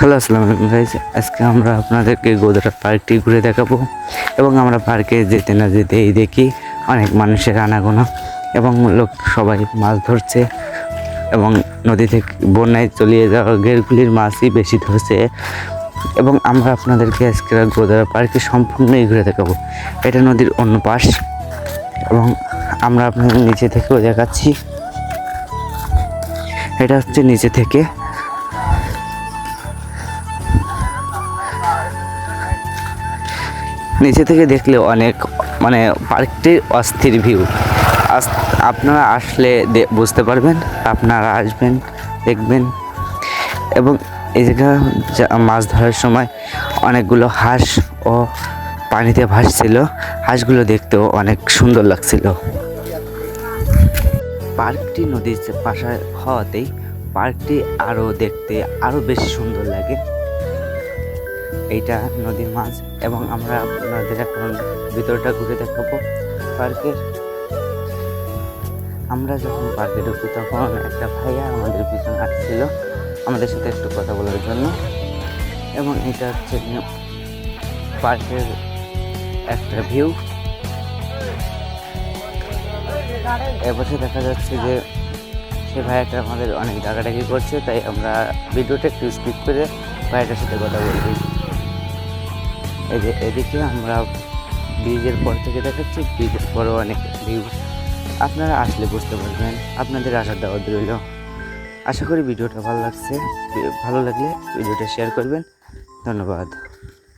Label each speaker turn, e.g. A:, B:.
A: Hello, আসসালামু আলাইকুম guys. আজকে আমরা আপনাদেরকে গোদরা পার্কটি ঘুরে দেখাবো এবং আমরা পার্কে যেতে না যেতেই দেখি অনেক মানুষের আনাগোনা এবং লোক সবাই মাছ ধরছে এবং নদী থেকে বন্যায় চলিয়ে যাওয়া গেরগুলির মাছই বেশি ধরছে। এবং আমরা আপনাদেরকে আজকে গোদরা পার্কে সম্পূর্ণই ঘুরে দেখাবো। এটা নদীর অন্য পাশ এবং আমরা আপনাদের নিচে থেকেও দেখাচ্ছি। এটা হচ্ছে নিচে থেকে। নিচে থেকে দেখলে অনেক পার্কটির অস্থির ভিউ। আপনারা আসলে বুঝতে পারবেন, আপনারা আসবেন, দেখবেন। এবং এই জায়গা মাছ ধরার সময় অনেকগুলো হাঁস ও পানিতে ভাসছিল। হাঁসগুলো দেখতেও অনেক সুন্দর লাগছিল। পার্কটি নদীর পাশে হওয়াতেই পার্কটি দেখতে আরও বেশি সুন্দর লাগে। এইটা নদীর মাছ এবং আমরা আপনাদের এখন ভিতরটা ঘুরে দেখাবো পার্কের। আমরা যখন পার্কে ঢুকি তখন একটা ভাইয়া আমাদের পিছনে আসছিল আমাদের সাথে একটু কথা বলার জন্য। এবং এটা হচ্ছে পার্কের একটা ভিউ। এবছর দেখা যাচ্ছে যে সে ভাইয়াটা আমাদের অনেক ডাকাডাকি করছে, তাই আমরা ভিডিওটা একটু স্কিপ করে ভাইয়াটার সাথে কথা বলবি। এই যে এদিকে আমরা ব্রিজের পর থেকে দেখাচ্ছি, ব্রিজের পরও অনেক ভিউ। আপনারা আসলে বুঝতে পারবেন। আপনাদের আসার দাওয়াত রইল। আশা করি ভিডিওটা ভালো লাগলে ভিডিওটা শেয়ার করবেন। ধন্যবাদ।